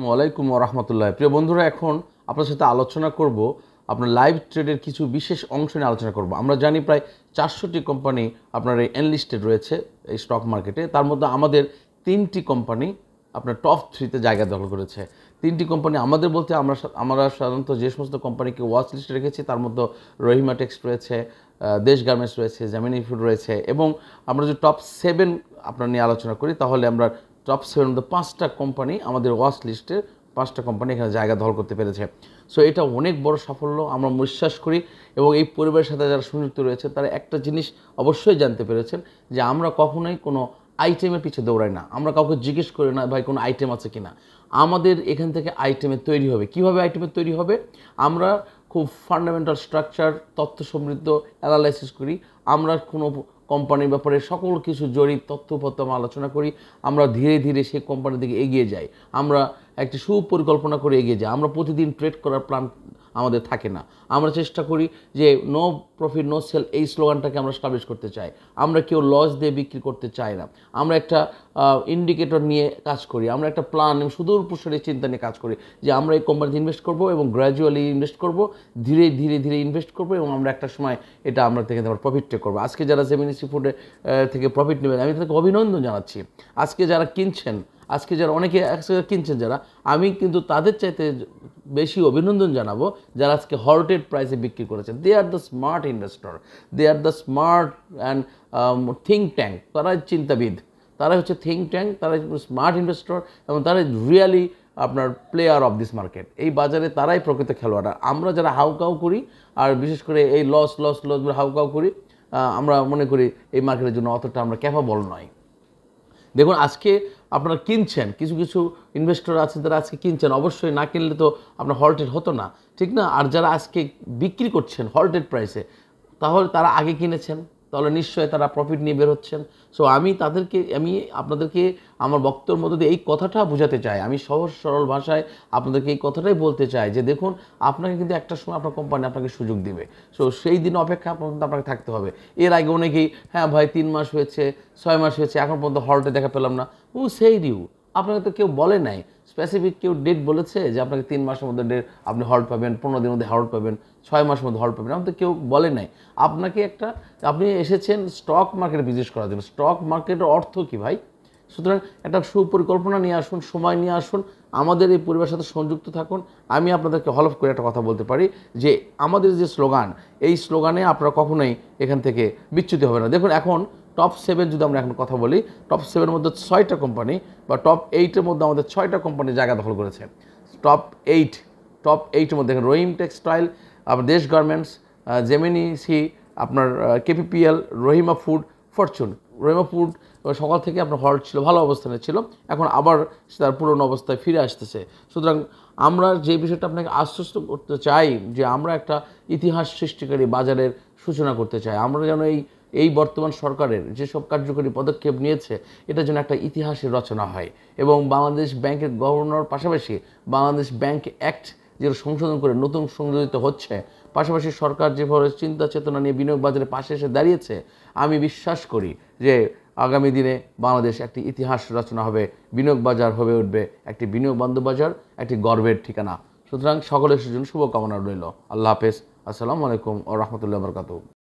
ওয়ালাইকুম রহমতুল্লাহ। প্রিয় বন্ধুরা, এখন আপনার সাথে আলোচনা করব আপনার লাইভ ট্রেডের কিছু বিশেষ অংশ নিয়ে আলোচনা করব। আমরা জানি প্রায় 400টি কোম্পানি আপনার এই এনলিস্টেড রয়েছে এই স্টক মার্কেটে। তার মধ্যে আমাদের 3টি কোম্পানি আপনার টপ 3তে জায়গা দখল করেছে। 3টি কোম্পানি আমাদের বলতে আমরা সাধারণত যে সমস্ত কোম্পানিকে ওয়াচ লিস্টে রেখেছি তার মধ্যে রহিমা টেক্সট রয়েছে, দেশ গার্মেন্টস রয়েছে, জেমিনি ফুড রয়েছে, এবং আমরা যদি টপ 7 আপনার নিয়ে আলোচনা করি তাহলে আমরা টপ 7 মধ্যে 5টা কোম্পানি আমাদের ওয়াচ লিস্টে 5টা কোম্পানি এখানে জায়গা দখল করতে পেরেছে। সো এটা অনেক বড় সাফল্য আমরা বিশ্বাস করি, এবং এই পরিবারের সাথে যারা সংযুক্ত রয়েছে তারা একটা জিনিস অবশ্যই জানতে পেরেছেন যে আমরা কখনোই কোনো আইটেমের পিছিয়ে দৌড়াই না। আমরা কাউকে জিজ্ঞেস করি না ভাই কোনো আইটেম আছে কিনা। আমাদের এখান থেকে আইটেমের তৈরি হবে। কিভাবে আইটেমের তৈরি হবে? আমরা খুব ফান্ডামেন্টাল স্ট্রাকচার, তথ্য সমৃদ্ধ অ্যানালাইসিস করি। আমরা কোনো কোম্পানির ব্যাপারে সকল কিছু জড়িত তথ্যপত্র আমরা আলোচনা করি। আমরা ধীরে ধীরে সেই কোম্পানির দিকে এগিয়ে যাই। আমরা একটি সুপরিকল্পনা করে এগিয়ে যাই। আমরা প্রতিদিন ট্রেড করার প্ল্যান আমাদের থাকে না। আমরা চেষ্টা করি যে নো প্রফিট নো সেল এই স্লোগানটাকে আমরা স্টাবলিশ করতে চাই। আমরা কেউ লস দিয়ে বিক্রি করতে চাই না। আমরা একটা ইন্ডিকেটর নিয়ে কাজ করি। আমরা একটা প্ল্যান সুদূর প্রসারী চিন্তা নিয়ে কাজ করি যে আমরা এই কোম্পানিতে ইনভেস্ট করব এবং গ্র্যাজুয়ালি ইনভেস্ট করব, ধীরে ধীরে ধীরে ইনভেস্ট করব, এবং আমরা একটা সময় এটা আমরা থেকে প্রফিটটা করবো। আজকে যারা জেমিনি ফুডে থেকে প্রফিট নেবেন আমি তাদেরকে অভিনন্দন জানাচ্ছি। আজকে যারা কিনছেন, আজকে যারা অনেকে একসাথে কিনছেন যারা, আমি কিন্তু তাদের চাইতে বেশি অভিনন্দন জানাবো যারা আজকে হল্টেড প্রাইসে বিক্রি করেছেন। They are the smart investor, they are the smart and think tank. তারাই চিন্তাবিদ, তারাই হচ্ছে থিঙ্ক ট্যাঙ্ক, তারাই স্মার্ট ইনভেস্টর, এবং তারাই রিয়ালি আপনার প্লেয়ার অফ দিস মার্কেট। এই বাজারে তারাই প্রকৃত খেলোয়াড়। আমরা যারা হাউকাউ করি, আর বিশেষ করে এই লস হাউকাউ করি, আমরা মনে করি এই মার্কেটের জন্য অতটা আমরা ক্যাপাবল নয়। দেখুন, আজকে আপনারা কিনছেন, কিছু কিছু ইনভেস্টর আছেন যারা আজকে কিনছেন, অবশ্যই না কিনলে তো আপনার হল্টেড হতো না, ঠিক না? আর যারা আজকে বিক্রি করছেন হল্টেড প্রাইসে, তাহলে তারা আগে কিনেছেন, তাহলে নিশ্চয়ই তারা প্রফিট নিয়ে বের হচ্ছেন। সো আমি আপনাদেরকে আমার বক্তব্যের মধ্যে দিয়ে এই কথাটা বোঝাতে চাই। আমি সহজ সরল ভাষায় আপনাদেরকে এই কথাটাই বলতে চাই যে দেখুন, আপনাকে কিন্তু একটা সময় আপনার কোম্পানি আপনাকে সুযোগ দিবে। সো সেই দিন অপেক্ষা পর্যন্ত আপনাকে থাকতে হবে। এর আগে অনেকেই হ্যাঁ ভাই 3 মাস হয়েছে, 6 মাস হয়েছে, এখন পর্যন্ত হল্টে দেখা পেলাম না। Who said you? আপনাকে তো কেউ বলে নাই, স্পেসিফিক কেউ ডেট বলেছে যে আপনাকে 3 মাসের মধ্যে আপনি হল্ট পাবেন, 15 দিনের মধ্যে হল্ট পাবেন, 6 মাসের মধ্যে হল্ট পাবেন? আমাদের কেউ বলে নাই। আপনি এসেছেন স্টক মার্কেটে বিজনেস করার জন্য। স্টক মার্কেটের অর্থ কী ভাই? সুতরাং একটা সুপরিকল্পনা নিয়ে আসুন, সময় নিয়ে আসুন, আমাদের এই পরিবারের সাথে সংযুক্ত থাকুন। আমি আপনাদেরকে হলফ করে একটা কথা বলতে পারি যে আমাদের যে স্লোগান, এই স্লোগানে আপনারা কখনোই এখান থেকে বিচ্যুত হবে না। দেখুন, এখন টপ 7 যদি আমরা এখন কথা বলি, টপ 7-এর মধ্যে 6টা কোম্পানি, বা টপ 8-এর মধ্যে আমাদের 6টা কোম্পানি জায়গা দখল করেছে। টপ 8-এর মধ্যে দেখেন রহিম টেক্সটাইল, আপনার দেশ গার্মেন্টস, জেমিনি সি, আপনার KPPL, Rahima food, Fortune. Rahima food সকাল থেকে আপনার হল্ট ছিল, ভালো অবস্থানে ছিল, এখন আবার তার পুরনো অবস্থায় ফিরে আসতেছে। সুতরাং আমরা যে বিষয়টা আপনাকে আশ্বস্ত করতে চাই যে আমরা একটা ইতিহাস সৃষ্টিকারী বাজারের সূচনা করতে চাই। আমরা যেন এই বর্তমান সরকারের যেসব কার্যকরী পদক্ষেপ নিয়েছে এটা যেন একটা ইতিহাসের রচনা হয়, এবং বাংলাদেশ ব্যাংকের গভর্নর পাশাপাশি বাংলাদেশ ব্যাংক অ্যাক্ট যেটা সংশোধন করে নতুন সংযোজিত হচ্ছে, পাশাপাশি সরকার যেভাবে চিন্তা চেতনা নিয়ে বিনিয়োগ বাজারের পাশে এসে দাঁড়িয়েছে, আমি বিশ্বাস করি যে আগামী দিনে বাংলাদেশ একটি ইতিহাস রচনা হবে, বিনিয়োগ বাজার হয়ে উঠবে একটি বিনিয়োগ বান্ধব বাজার, একটি গর্বের ঠিকানা। সুতরাং সকলের জন্য শুভকামনা রইল। আল্লাহ হাফেজ। আসসালামু আলাইকুম ওয়া রাহমাতুল্লাহি ওয়া বারাকাতুহু।